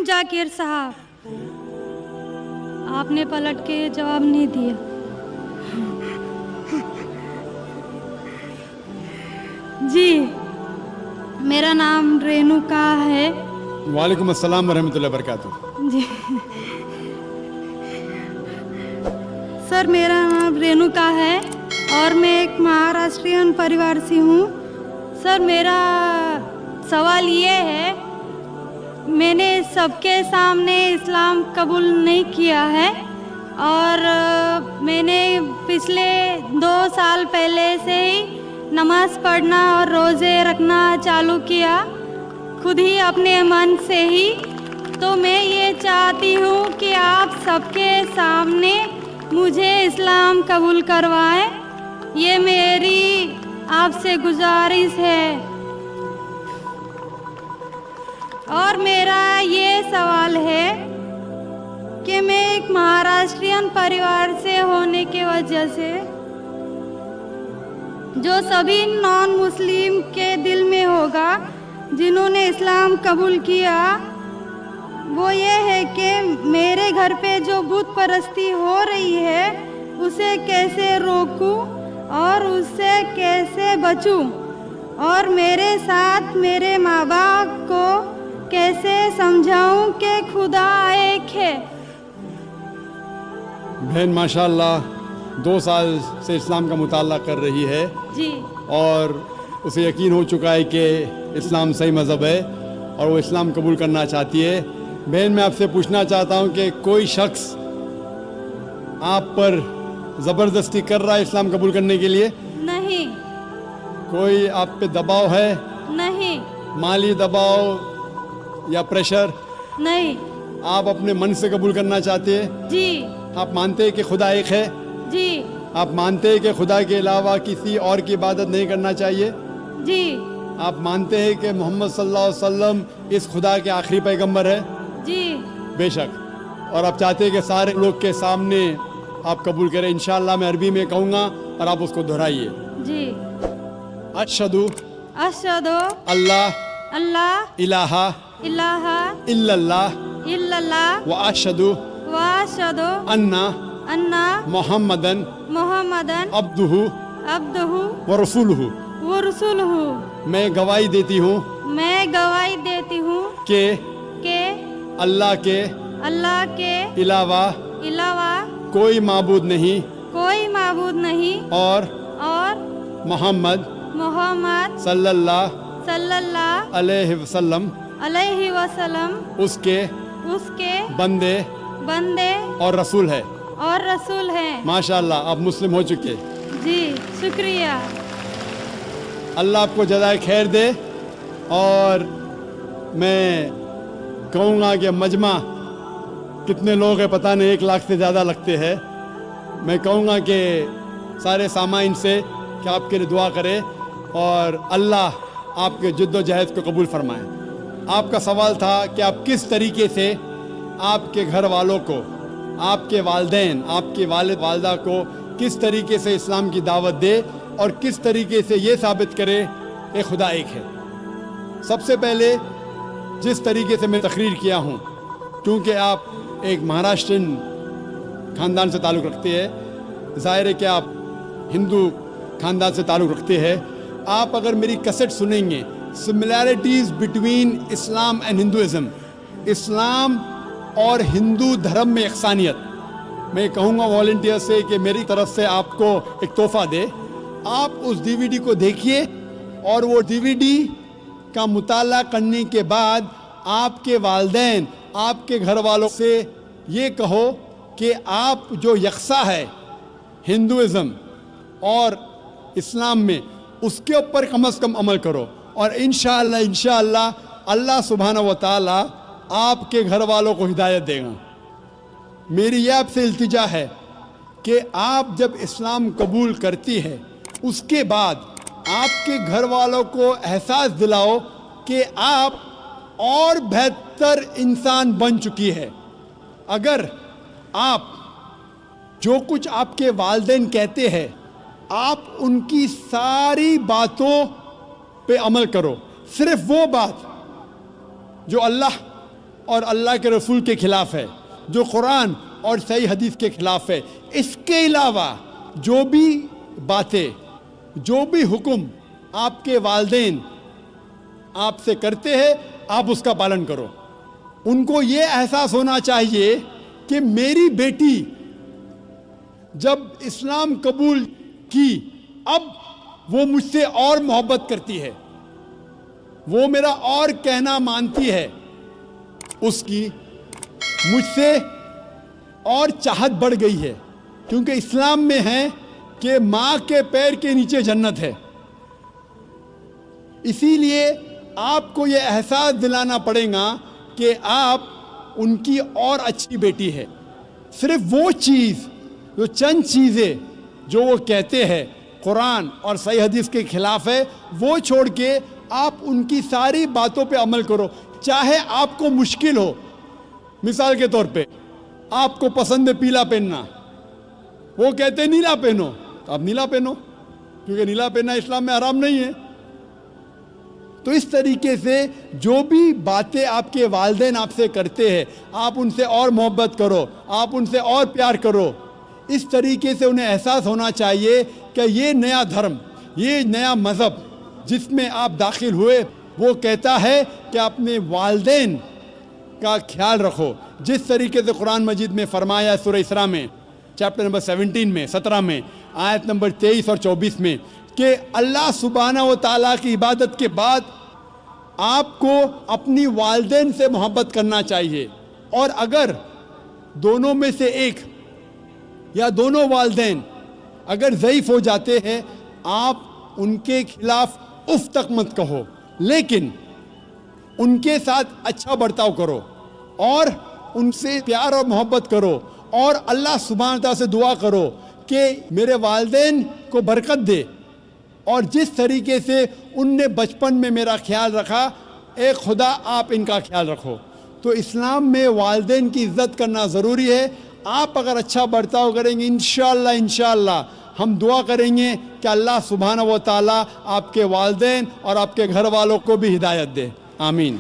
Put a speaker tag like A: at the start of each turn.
A: जाकिर साहब, आपने पलट के जवाब नहीं दिया। जी, मेरा नाम रेणुका है।
B: वालेकुम अस्सलाम वरहमतुल्लाहि वबरकातुह।
A: जी सर, मेरा नाम रेणुका है और मैं एक महाराष्ट्रियन परिवार से हूँ। सर, मेरा सवाल ये है, मैंने सबके सामने इस्लाम कबूल नहीं किया है और मैंने पिछले 2 साल पहले से ही नमाज़ पढ़ना और रोज़े रखना चालू किया, खुद ही अपने मन से ही। तो मैं ये चाहती हूँ कि आप सबके सामने मुझे इस्लाम कबूल करवाएं, ये मेरी आपसे गुजारिश है। और मेरा ये सवाल है कि मैं एक महाराष्ट्रियन परिवार से होने की वजह से जो सभी नॉन मुस्लिम के दिल में होगा जिन्होंने इस्लाम कबूल किया, वो ये है कि मेरे घर पे जो बुत परस्ती हो रही है उसे कैसे रोकूं और उससे कैसे बचूं, और मेरे साथ मेरे माँ बाप को कैसे समझाऊं कि खुदा एक है।
B: बहन माशाल्लाह 2 साल से इस्लाम का मुताला कर रही है
A: जी,
B: और उसे यकीन हो चुका है कि इस्लाम सही मज़हब है और वो इस्लाम कबूल करना चाहती है। बहन, मैं आपसे पूछना चाहता हूँ कि कोई शख्स आप पर ज़बरदस्ती कर रहा है इस्लाम कबूल करने के लिए?
A: नहीं।
B: कोई आप पे दबाव है?
A: नहीं।
B: माली दबाव या प्रेशर?
A: नहीं।
B: आप अपने मन से कबूल करना चाहते हैं?
A: जी।
B: आप मानते हैं कि खुदा एक है?
A: जी।
B: आप मानते हैं कि खुदा के अलावा किसी और की इबादत नहीं करना चाहिए?
A: जी।
B: आप मानते हैं कि मोहम्मद सल्लल्लाहु अलैहि वसल्लम इस खुदा के आखिरी पैगंबर है?
A: जी।
B: बेशक। और आप चाहते हैं कि सारे लोग के सामने आप कबूल करें? इंशाअल्लाह मैं अरबी में कहूँगा और आप उसको दोहराइए।
A: जी।
B: अशहदु
A: अशहदु
B: अल्लाह
A: अल्लाह
B: इलाहा
A: इलाहा
B: इल्लल्लाह
A: इल्लल्लाह
B: व अशहदु
A: व अशहदु
B: अन्ना
A: अन्ना
B: मुहम्मदन
A: मुहम्मदन
B: अब्दुहु
A: अब्दुहु
B: व रसूलुहु।
A: व रसूलुहु।
B: मैं गवाही देती हूँ
A: मैं गवाही देती हूँ
B: कि
A: अल्लाह के
B: अलावा कोई माबूद नहीं और मोहम्मद सल्लल्लाहु अलैहि वसल्लम उसके बंदे और रसूल है। माशाअल्लाह, आप मुस्लिम हो चुके।
A: जी, शुक्रिया।
B: अल्लाह आपको जज़ाए खैर दे। और मैं कहूँगा कि मजमा कितने लोग हैं पता नहीं, 1 लाख से ज़्यादा लगते हैं। मैं कहूँगा कि सारे सामाइन से कि आपके लिए दुआ करें और अल्लाह आपके जिद्दोजहद को कबूल फरमाए। आपका सवाल था कि आप किस तरीके से आपके घर वालों को, आपके वालिदैन, आपके वालिद वालदा को किस तरीके से इस्लाम की दावत दे और किस तरीके से ये साबित करे कि खुदा एक है। सबसे पहले जिस तरीके से मैं तकरीर किया हूँ, क्योंकि आप एक महाराष्ट्रियन ख़ानदान से ताल्लुक़ रखते हैं, ज़ाहिर है कि आप हिंदू ख़ानदान से ताल्लुक़ रखते हैं। आप अगर मेरी कैसेट सुनेंगे, similarities between Islam and Hinduism, Islam और हिंदू धर्म में यकसानियत, मैं कहूँगा वॉलंटियर से कि मेरी तरफ से आपको एक तोहफ़ा दे। आप उस DVD को देखिए और वो DVD का मुताला करने के बाद आपके वालिदैन, आपके घर वालों से ये कहो कि आप जो यकसा है हिंदुइज़्म और इस्लाम में, उसके ऊपर कम से कम अमल करो और इंशाअल्लाह अल्लाह सुब्हानहू व तआला आपके घर वालों को हिदायत देगा। मेरी यह आपसे इल्तिजा है कि आप जब इस्लाम कबूल करती है, उसके बाद आपके घर वालों को एहसास दिलाओ कि आप और बेहतर इंसान बन चुकी है। अगर आप जो कुछ आपके वालिदैन कहते हैं, आप उनकी सारी बातों पे अमल करो, सिर्फ वो बात जो अल्लाह اور اللہ کے رسول کے خلاف ہے، جو قرآن اور صحیح حدیث کے خلاف ہے۔ اس کے علاوہ جو بھی باتیں، جو بھی حکم آپ کے والدین آپ سے کرتے ہیں، آپ اس کا پالن کرو۔ ان کو یہ احساس ہونا چاہیے کہ میری بیٹی جب اسلام قبول کی، اب وہ مجھ سے اور محبت کرتی ہے، وہ میرا اور کہنا مانتی ہے، اس کی مجھ سے اور چاہت بڑھ گئی ہے، کیونکہ اسلام میں ہے کہ ماں کے پیر کے نیچے جنت ہے۔ اسی لیے آپ کو یہ احساس دلانا پڑے گا کہ آپ ان کی اور اچھی بیٹی ہے۔ صرف وہ چیز، جو چند چیزیں جو وہ کہتے ہیں قرآن اور صحیح حدیث کے خلاف ہے، وہ چھوڑ کے آپ ان کی ساری باتوں پہ عمل کرو، چاہے آپ کو مشکل ہو۔ مثال کے طور پہ آپ کو پسند ہے پیلا پہننا، وہ کہتے ہیں نیلا پہنو، تو آپ نیلا پہنو، کیونکہ نیلا پہننا اسلام میں حرام نہیں ہے۔ تو اس طریقے سے جو بھی باتیں آپ کے والدین آپ سے کرتے ہیں، آپ ان سے اور محبت کرو، آپ ان سے اور پیار کرو۔ اس طریقے سے انہیں احساس ہونا چاہیے کہ یہ نیا دھرم، یہ نیا مذہب جس میں آپ داخل ہوئے، وہ کہتا ہے کہ اپنے والدین کا خیال رکھو، جس طریقے سے قرآن مجید میں فرمایا سورہ اسراء میں چیپٹر نمبر 17 میں 17 میں آیت نمبر 23 اور 24 میں کہ اللہ سبحانہ و تعالیٰ کی عبادت کے بعد آپ کو اپنی والدین سے محبت کرنا چاہیے، اور اگر دونوں میں سے ایک یا دونوں والدین اگر ضعیف ہو جاتے ہیں، آپ ان کے خلاف اف تک مت کہو، لیکن ان کے ساتھ اچھا برتاؤ کرو اور ان سے پیار اور محبت کرو، اور اللہ سبحانہ تعالیٰ سے دعا کرو کہ میرے والدین کو برکت دے، اور جس طریقے سے ان نے بچپن میں میرا خیال رکھا، اے خدا آپ ان کا خیال رکھو۔ تو اسلام میں والدین کی عزت کرنا ضروری ہے۔ آپ اگر اچھا برتاؤ کریں گے، انشاءاللہ ہم دعا کریں گے کہ اللہ سبحانہ و تعالیٰ آپ کے والدین اور آپ کے گھر والوں کو بھی ہدایت دے۔ آمین۔